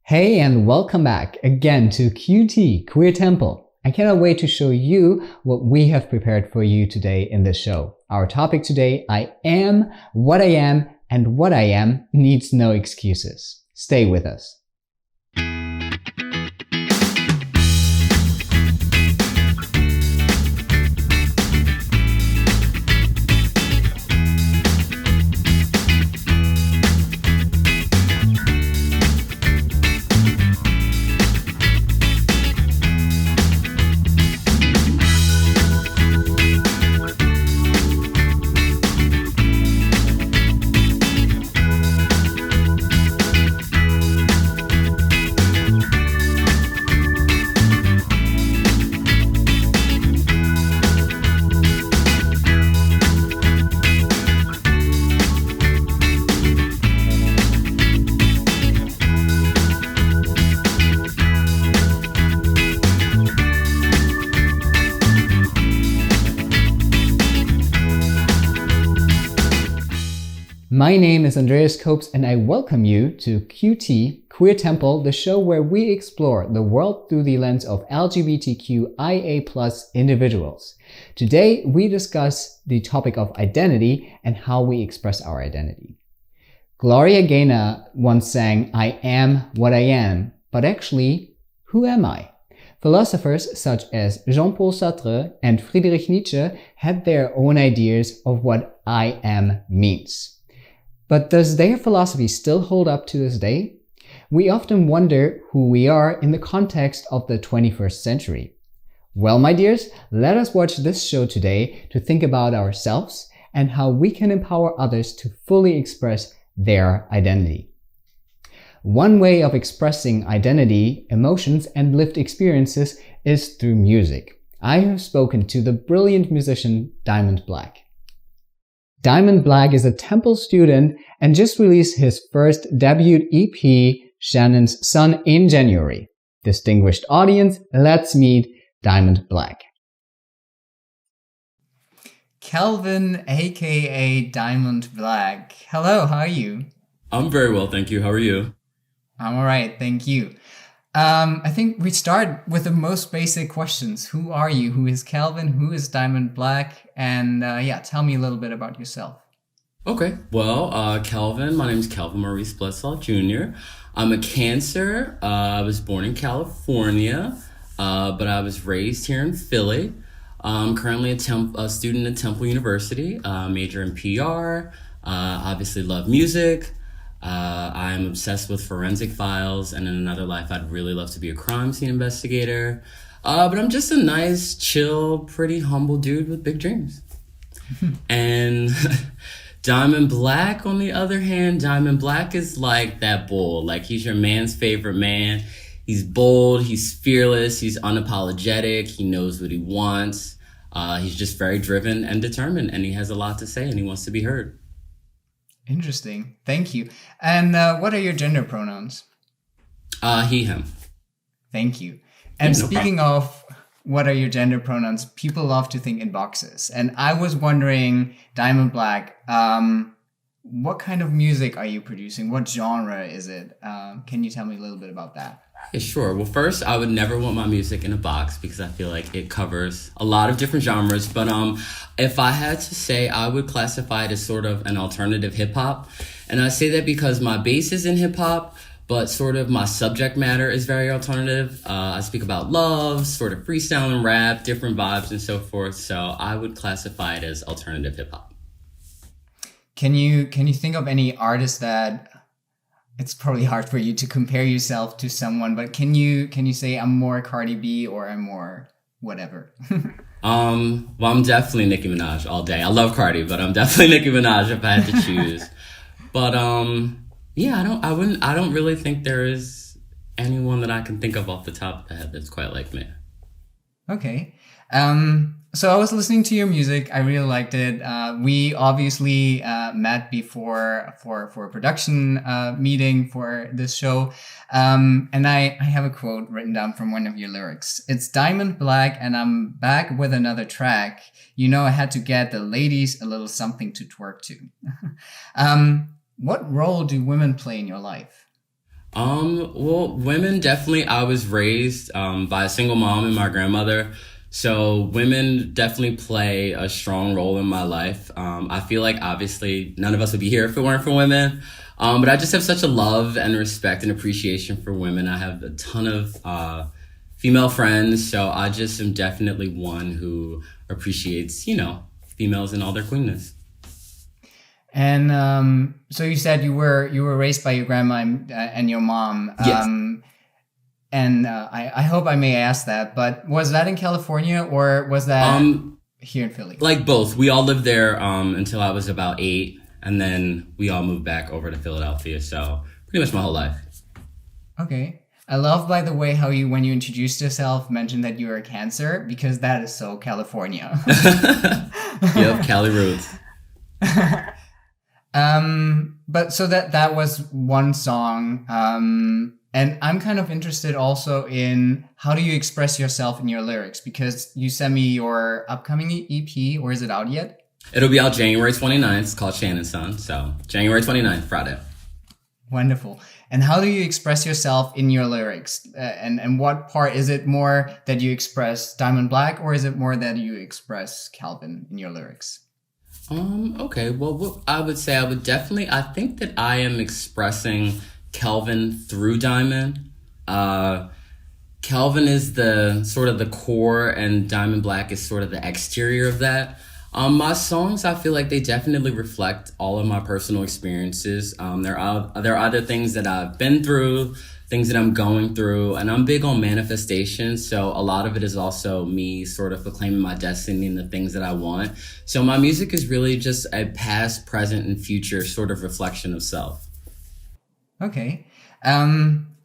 Hey, and welcome back again to QT, Queer Temple. I cannot wait to show you what we have prepared for you today in this show. Our topic today, I am what I am, and what I am needs no excuses. Stay with us. My name is Andreas Copes and I welcome you to QT, Queer Temple, the show where we explore the world through the lens of LGBTQIA+ individuals. Today, we discuss the topic of identity and how we express our identity. Gloria Gaynor once sang, "I am what I am," but actually, who am I? Philosophers such as Jean-Paul Sartre and Friedrich Nietzsche had their own ideas of what I am means. But does their philosophy still hold up to this day? We often wonder who we are in the context of the 21st century. Well, my dears, let us watch this show today to think about ourselves and how we can empower others to fully express their identity. One way of expressing identity, emotions, and lived experiences is through music. I have spoken to the brilliant musician Diamond Black. Diamond Black is a Temple student and just released his first debut EP, Shannon's Son, in January. Distinguished audience, let's meet Diamond Black. Kelvin, aka Diamond Black. Hello, how are you? I'm very well, thank you. How are you? I'm alright, thank you. I think we start with the most basic questions. Who are you? Who is Kelvin? Who is Diamond Black? And tell me a little bit about yourself. Okay, well, Kelvin, my name is Kelvin Maurice Bledsoe Jr. I'm a Cancer. I was born in California, but I was raised here in Philly. I'm currently a student at Temple University, major in PR, obviously love music. I'm obsessed with forensic files, and in another life, I'd really love to be a crime scene investigator. But I'm just a nice, chill, pretty humble dude with big dreams. And Diamond Black, on the other hand, Diamond Black is like that bull. Like, he's your man's favorite man. He's bold, he's fearless, he's unapologetic, he knows what he wants. He's just very driven and determined, and he has a lot to say, and he wants to be heard. Interesting. Thank you. And what are your gender pronouns? He, him. Thank you. And speaking of what are your gender pronouns, people love to think in boxes. And I was wondering, Diamond Black, what kind of music are you producing? What genre is it? Can you tell me a little bit about that? Yeah, sure. Well, first, I would never want my music in a box because I feel like it covers a lot of different genres. But if I had to say, I would classify it as sort of an alternative hip hop. And I say that because my base is in hip hop, but sort of my subject matter is very alternative. I speak about love, sort of freestyle and rap, different vibes and so forth. So I would classify it as alternative hip hop. Can you think of any artist that... It's probably hard for you to compare yourself to someone, but can you say I'm more Cardi B or I'm more whatever? Well, I'm definitely Nicki Minaj all day. I love Cardi, but I'm definitely Nicki Minaj if I had to choose. But I don't really think there is anyone that I can think of off the top of the head that's quite like me. Okay. So I was listening to your music. I really liked it. We obviously met before for a production meeting for this show. And I have a quote written down from one of your lyrics. It's Diamond Black and I'm back with another track. You know, I had to get the ladies a little something to twerk to. What role do women play in your life? Well, women definitely, I was raised by a single mom and my grandmother. So women definitely play a strong role in my life. I feel like obviously none of us would be here if it weren't for women. But I just have such a love and respect and appreciation for women. I have a ton of female friends, so I just am definitely one who appreciates, females in all their queenness. And so you said you were raised by your grandma and your mom. Yes. And I hope I may ask that, but was that in California or was that here in Philly? Like both. We all lived there until I was about 8, and then we all moved back over to Philadelphia. So pretty much my whole life. Okay. I love, by the way, how you, when you introduced yourself, mentioned that you were a Cancer, because that is so California. Yep, Cali roots. But so that was one song. And I'm kind of interested also in how do you express yourself in your lyrics? Because you sent me your upcoming EP, or is it out yet? It'll be out January 29th. It's called Shannon's Son. So January 29th, Friday. Wonderful. And how do you express yourself in your lyrics? And what part, is it more that you express Diamond Black, or is it more that you express Calvin in your lyrics? Okay. Well, what I would say, I think that I am expressing Kelvin through Diamond. Kelvin is the sort of the core, and Diamond Black is sort of the exterior of that. My songs, I feel like they definitely reflect all of my personal experiences. There are other things that I've been through, things that I'm going through, and I'm big on manifestation. So a lot of it is also me sort of proclaiming my destiny and the things that I want. So my music is really just a past, present, and future sort of reflection of self. Okay.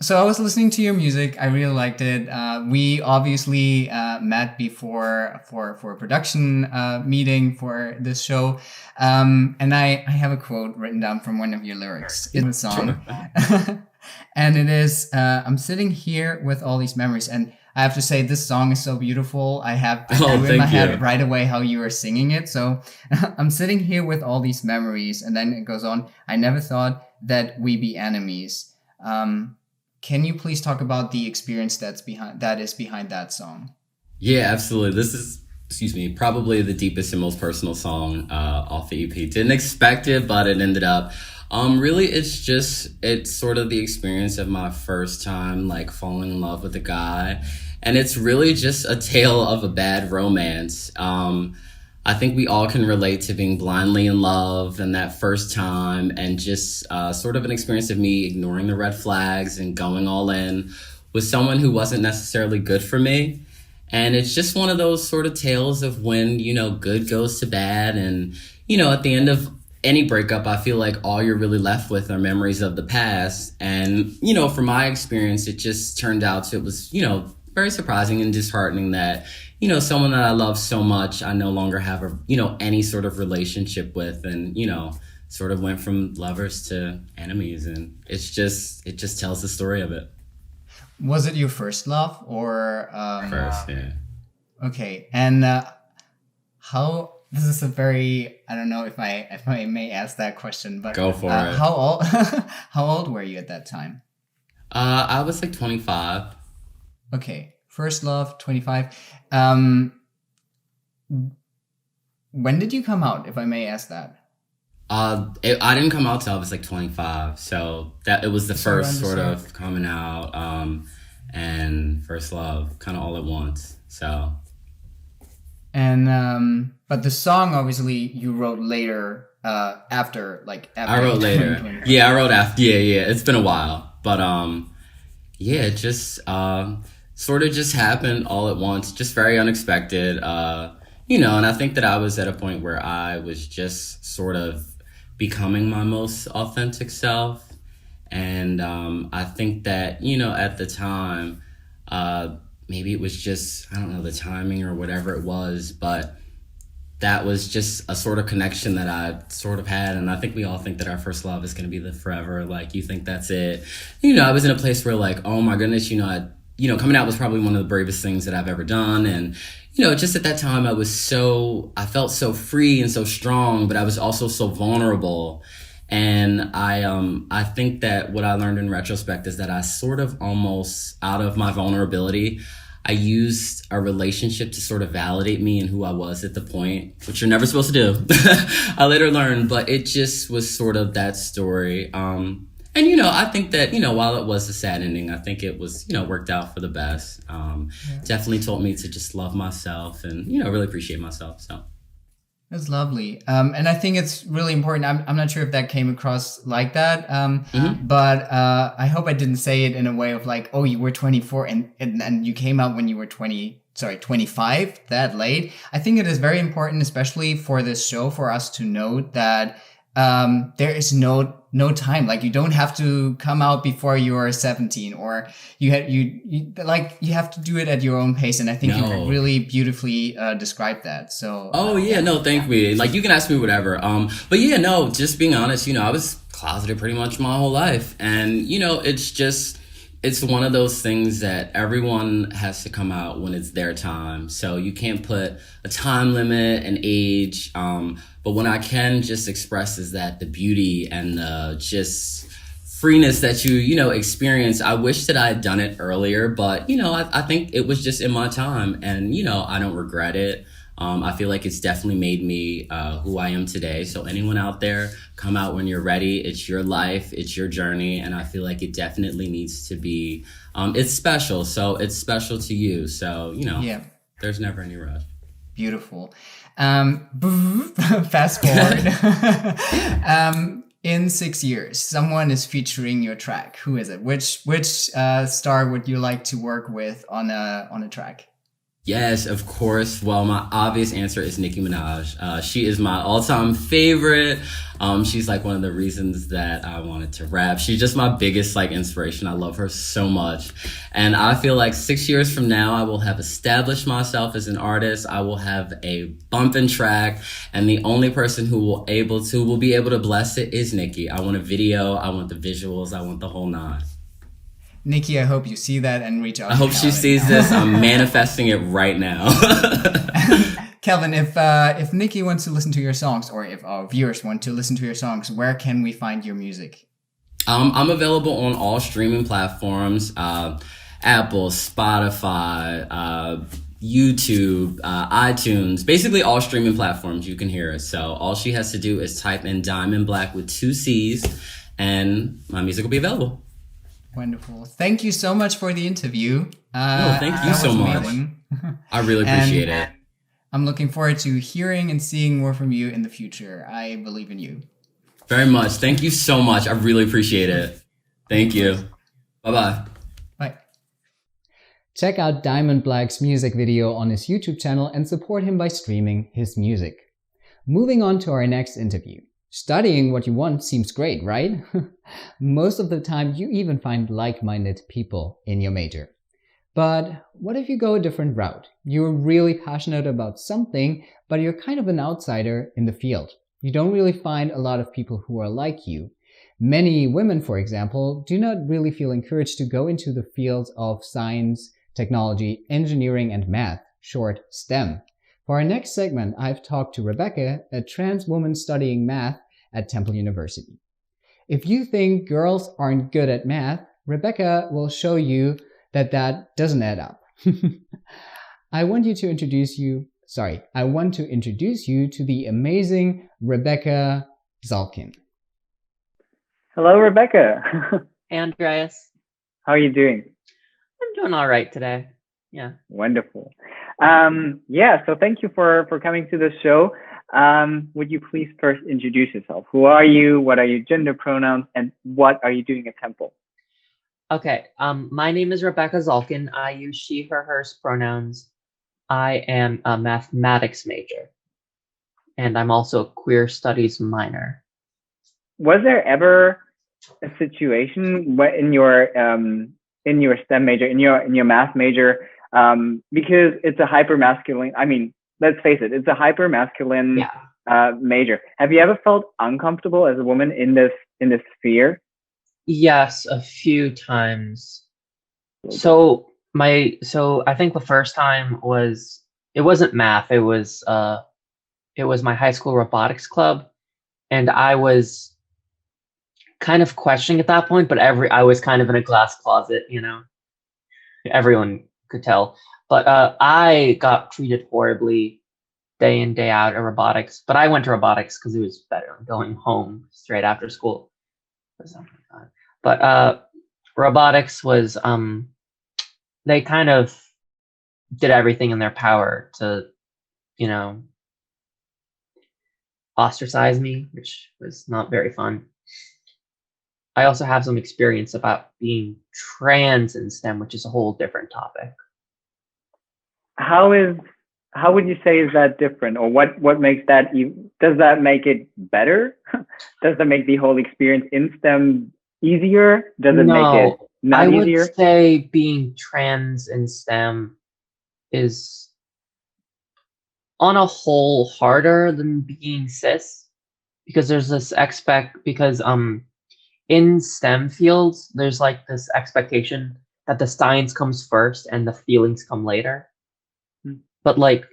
So I was listening to your music. I really liked it. We obviously met before for a production meeting for this show. And I have a quote written down from one of your lyrics in the song. And it is, I'm sitting here with all these memories. And I have to say, this song is so beautiful. I have in my head right away how you are singing it. So I'm sitting here with all these memories. And then it goes on, I never thought that we be enemies. Can you please talk about the experience that is behind that song? Yeah, absolutely. This is, probably the deepest and most personal song off the EP. Didn't expect it, but it ended up. Really, it's sort of the experience of my first time, like, falling in love with a guy. And it's really just a tale of a bad romance. I think we all can relate to being blindly in love and that first time, and just sort of an experience of me ignoring the red flags and going all in with someone who wasn't necessarily good for me. And it's just one of those sort of tales of when, good goes to bad. And, at the end of any breakup, I feel like all you're really left with are memories of the past. And, from my experience, it just turned out it was, very surprising and disheartening that, someone that I love so much, I no longer have any sort of relationship with, and, sort of went from lovers to enemies. And it just tells the story of it. Was it your first love or? First, yeah. Okay. And how, this is a very, I don't know if I may ask that question, but go for it. How old were you at that time? I was like 25. Okay. First love, 25. When did you come out, if I may ask that? I didn't come out till I was like 25. So that it was the first sort of coming out, and first love kind of all at once. So. And, but the song, obviously you wrote later, after. I wrote later. Yeah, I wrote after. Yeah. It's been a while, but, yeah, it just, sort of just happened all at once, just very unexpected, and I think that I was at a point where I was just sort of becoming my most authentic self. And I think that, at the time, maybe it was just, I don't know, the timing or whatever it was, but that was just a sort of connection that I sort of had. And I think we all think that our first love is going to be the forever. Like, you think that's it. I was in a place where, like, oh my goodness, coming out was probably one of the bravest things that I've ever done. And, just at that time, I felt so free and so strong, but I was also so vulnerable. And I think that what I learned in retrospect is that I sort of almost out of my vulnerability, I used a relationship to sort of validate me and who I was at the point, which you're never supposed to do. I later learned, but it just was sort of that story. And, I think that, while it was a sad ending, I think it was, worked out for the best. Definitely taught me to just love myself and, really appreciate myself. So. That's lovely. And I think it's really important. I'm not sure if that came across like that. But I hope I didn't say it in a way of like, oh, you were 24 and you came out when you were 25, that late. I think it is very important, especially for this show, for us to note that there is no time. Like, you don't have to come out before you're 17, or you have to do it at your own pace. And I think you really beautifully described that. So thank me. Like, you can ask me whatever. But yeah, no, just being honest, I was closeted pretty much my whole life, and it's one of those things that everyone has to come out when it's their time. So you can't put a time limit, an age. But what I can just express is that the beauty and the just freeness that you experience. I wish that I had done it earlier, but, I think it was just in my time, and, I don't regret it. I feel like it's definitely made me who I am today. So anyone out there, come out when you're ready. It's your life. It's your journey. And I feel like it definitely needs to be, it's special. So it's special to you. So, there's never any rush. Beautiful. Fast forward. In 6 years, someone is featuring your track. Who is it? Which star would you like to work with on a track? Yes, of course. Well, my obvious answer is Nicki Minaj. She is my all-time favorite. She's like one of the reasons that I wanted to rap. She's just my biggest inspiration. I love her so much. And I feel like 6 years from now, I will have established myself as an artist. I will have a bumping track, and the only person who will be able to bless it is Nicki. I want a video. I want the visuals. I want the whole nine. Nicki, I hope you see that and reach out. I hope she sees this. I'm manifesting it right now. Kelvin, if Nicki wants to listen to your songs, or if our viewers want to listen to your songs, where can we find your music? I'm available on all streaming platforms, Apple, Spotify, YouTube, iTunes, basically all streaming platforms you can hear it. So all she has to do is type in Diamond Black with 2 C's, and my music will be available. Wonderful. Thank you so much for the interview. Thank you so much. I really appreciate it. I'm looking forward to hearing and seeing more from you in the future. I believe in you. Very much. Thank you so much. I really appreciate it. Thank you. Bye-bye. Bye. Check out Diamond Black's music video on his YouTube channel and support him by streaming his music. Moving on to our next interview. Studying what you want seems great, right? Most of the time, you even find like-minded people in your major. But what if you go a different route? You're really passionate about something, but you're kind of an outsider in the field. You don't really find a lot of people who are like you. Many women, for example, do not really feel encouraged to go into the fields of science, technology, engineering, and math, short STEM. For our next segment, I've talked to Rebecca, a trans woman studying math at Temple University. If you think girls aren't good at math, Rebecca will show you that doesn't add up. I want to introduce you to the amazing Rebecca Zalkin. Hello, Rebecca. Hey, Andreas. How are you doing? I'm doing all right today. Yeah. Wonderful. So thank you for coming to the show. Would you please first introduce yourself? Who are you? What are your gender pronouns? And what are you doing at Temple? Okay. My name is Rebecca Zalkin. I use she, her, hers pronouns. I am a mathematics major, and I'm also a queer studies minor. Was there ever a situation in your STEM major, in your math major, because it's a hyper masculine? I mean, let's face it, it's a hyper masculine major. Have you ever felt uncomfortable as a woman in this sphere? Yes, a few times. So I think the first time it wasn't math. It was my high school robotics club, and I was kind of questioning at that point, but I was kind of in a glass closet, you know. Everyone could tell. But I got treated horribly day in, day out at robotics. But I went to robotics because it was better than going home straight after school. But robotics was they kind of did everything in their power to, you know, ostracize me, which was not very fun. I also have some experience about being trans in STEM, which is a whole different topic. How would you say is that different, or what makes that? Does that make it better? Does that make the whole experience in STEM easier? Does it make it not easier? I would say being trans in STEM is on a whole harder than being cis, because there's this in STEM fields, there's like this expectation that the science comes first and the feelings come later. But like,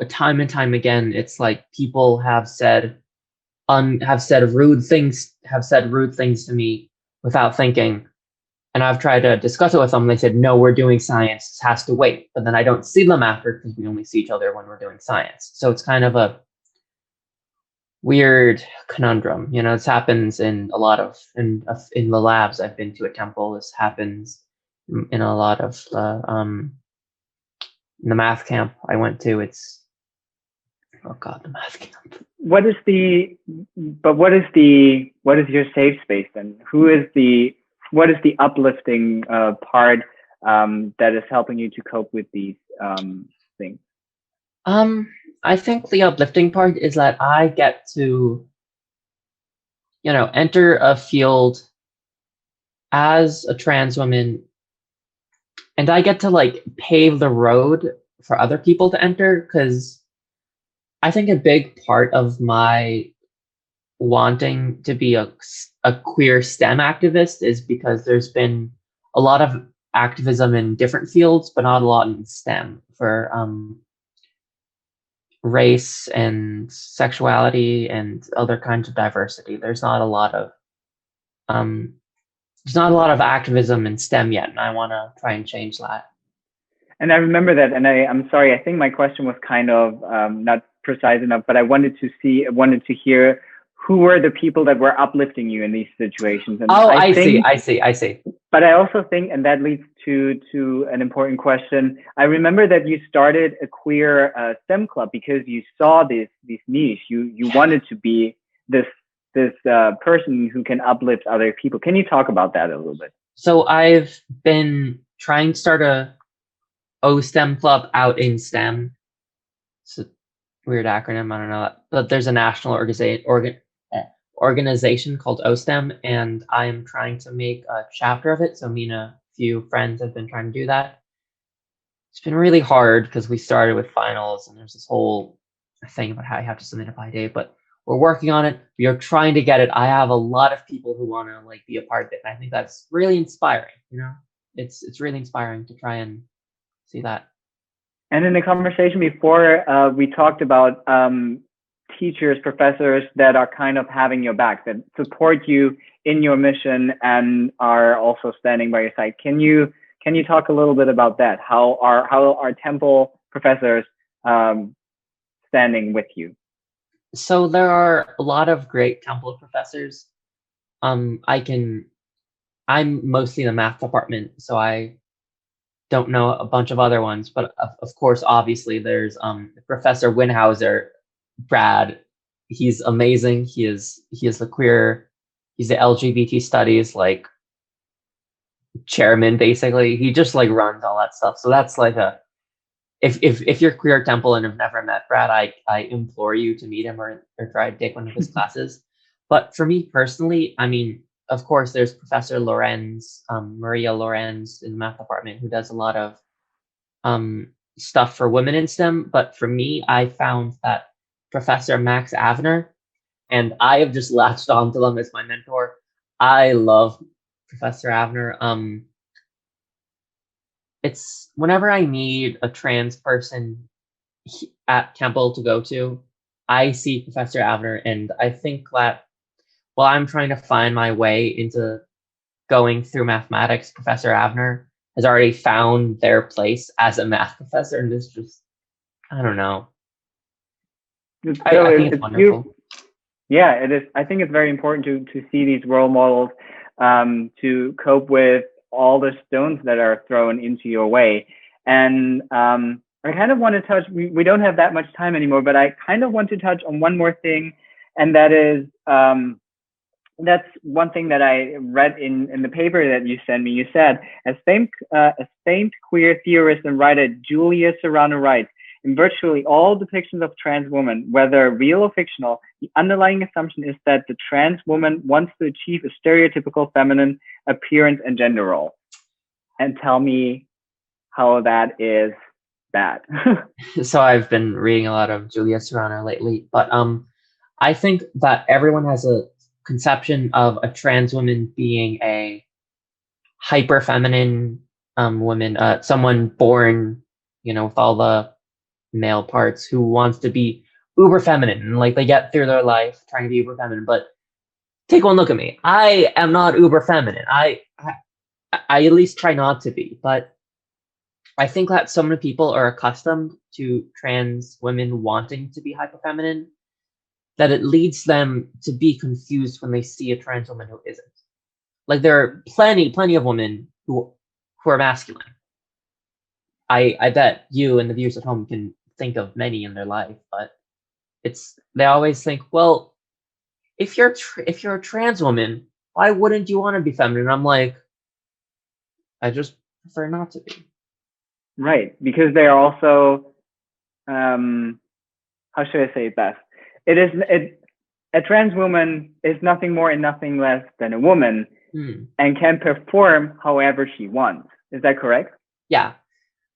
time and time again, it's like people have said rude things to me without thinking, and I've tried to discuss it with them. They said, "No, we're doing science. This has to wait." But then I don't see them after because we only see each other when we're doing science. So it's kind of a weird conundrum. You know, this happens in a lot of in the labs I've been to at Temple. This happens in a lot of in the math camp I went to. It's the math camp. What is your safe space then? What is the uplifting part that is helping you to cope with these things? I think the uplifting part is that I get to, you know, enter a field as a trans woman, and I get to like pave the road for other people to enter, because I think a big part of my wanting to be a queer STEM activist is because there's been a lot of activism in different fields, but not a lot in STEM for race and sexuality and other kinds of diversity. There's not a lot of activism in STEM yet, and I want to try and change that. And I remember that, and I'm sorry, I think my question was kind of not precise enough, but I wanted to hear who were the people that were uplifting you in these situations. And I see. But I also think, and that leads to an important question. I remember that you started a queer STEM club because you saw this niche. You wanted to be this person who can uplift other people. Can you talk about that a little bit? So I've been trying to start a OSTEM club out in STEM. It's a weird acronym, I don't know, but there's a national organization called OSTEM, and I am trying to make a chapter of it. So me and a few friends have been trying to do that. It's been really hard because we started with finals, and there's this whole thing about how you have to submit it by date, but we're working on it. We are trying to get it. I have a lot of people who want to like be a part of it, and I think that's really inspiring. You know, it's really inspiring to try and see that. And in the conversation before, we talked about teachers, professors that are kind of having your back, that support you in your mission and are also standing by your side. Can you talk a little bit about that? How are Temple professors standing with you? So there are a lot of great Temple professors. I'm mostly in the math department, so I don't know a bunch of other ones, but of course, obviously, there's Professor Winhauser, Brad. He's amazing. He's the LGBT studies like chairman, basically. He just like runs all that stuff. So that's like if you're queer at Temple and have never met Brad, I implore you to meet him or try to take one of his classes. But for me personally, I mean, of course, there's Professor Lorenz, Maria Lorenz in the math department, who does a lot of stuff for women in STEM. But for me, I found that Professor Max Avner, and I have just latched onto them as my mentor. I love Professor Avner. It's whenever I need a trans person at Temple to go to, I see Professor Avner, and I think that while I'm trying to find my way into going through mathematics, Professor Avner has already found their place as a math professor, and it's just, I don't know. I think it's wonderful. Yeah, it is. I think it's very important to see these role models to cope with all the stones that are thrown into your way. And I kind of want to touch, we don't have that much time anymore, but I kind of want to touch on one more thing. And that is, that's one thing that I read in the paper that you sent me. You said, as famed queer theorist and writer Julia Serrano writes, in virtually all depictions of trans women, whether real or fictional, the underlying assumption is that the trans woman wants to achieve a stereotypical feminine appearance and gender role. And tell me how that is bad. So I've been reading a lot of Julia Serrano lately, but I think that everyone has a conception of a trans woman being a hyper feminine woman, someone born, with all the male parts, who wants to be uber feminine, and like they get through their life trying to be uber feminine. But take one look at me. I am not uber feminine. I at least try not to be. But I think that so many people are accustomed to trans women wanting to be hyper feminine that it leads them to be confused when they see a trans woman who isn't. Like, there are plenty of women who are masculine. I bet you and the viewers at home can think of many in their life, but they always think, well, if you're a trans woman, why wouldn't you want to be feminine? I'm like, I just prefer not to be. Right, because they are also, how should I say it best? A trans woman is nothing more and nothing less than a woman, and can perform however she wants. Is that correct? Yeah.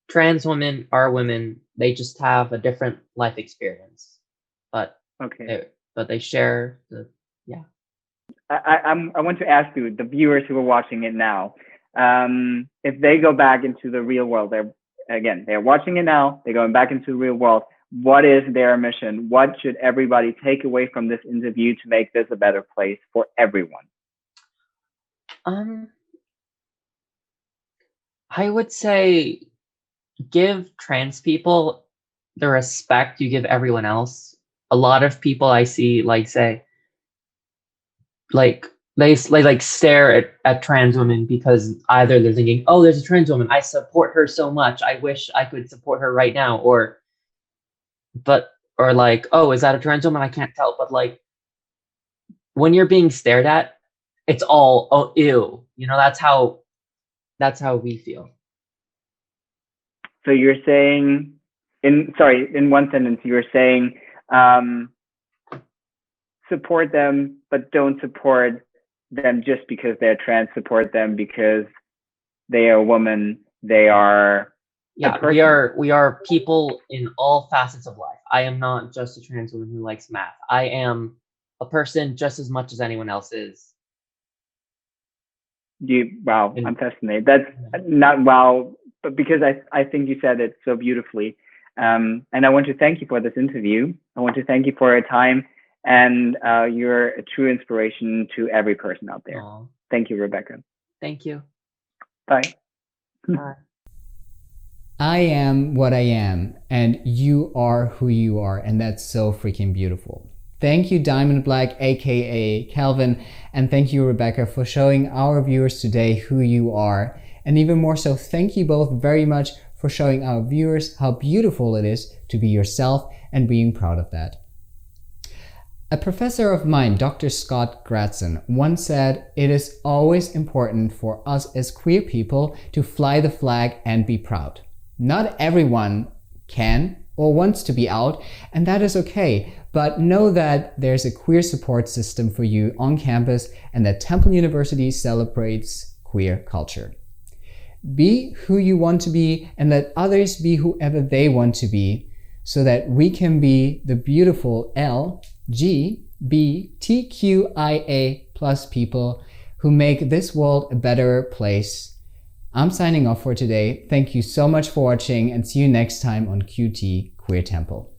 Trans women are women. They just have a different life experience, but they share the, yeah. I want to ask you, the viewers who are watching it now, if they go back into the real world, they're watching it now, they're going back into the real world. What is their mission? What should everybody take away from this interview to make this a better place for everyone? I would say give trans people the respect you give everyone else. A lot of people I see they stare at trans women because either they're thinking, oh, there's a trans woman, I support her so much, I wish I could support her right now, or like, oh, is that a trans woman? I can't tell. But like, when you're being stared at, it's all, oh, ew. That's how we feel. So you're saying, in one sentence, you're saying, support them, but don't support them just because they're trans. Support them because they are a woman. They are. Yeah, we are people in all facets of life. I am not just a trans woman who likes math. I am a person just as much as anyone else is. Wow, I'm fascinated. That's not wow, but because I think you said it so beautifully. And I want to thank you for this interview. I want to thank you for your time, and you're a true inspiration to every person out there. Aww. Thank you, Rebecca. Thank you. Bye. Bye. I am what I am, and you are who you are, and that's so freaking beautiful. Thank you, Diamond Black, aka Calvin, and thank you, Rebecca, for showing our viewers today who you are. And even more so, thank you both very much for showing our viewers how beautiful it is to be yourself and being proud of that. A professor of mine, Dr. Scott Gratson, once said, "It is always important for us as queer people to fly the flag and be proud." Not everyone can or wants to be out, and that is okay, but know that there's a queer support system for you on campus and that Temple University celebrates queer culture. Be who you want to be and let others be whoever they want to be so that we can be the beautiful LGBTQIA+ people who make this world a better place. I'm signing off for today. Thank you so much for watching and see you next time on QT Queer Temple.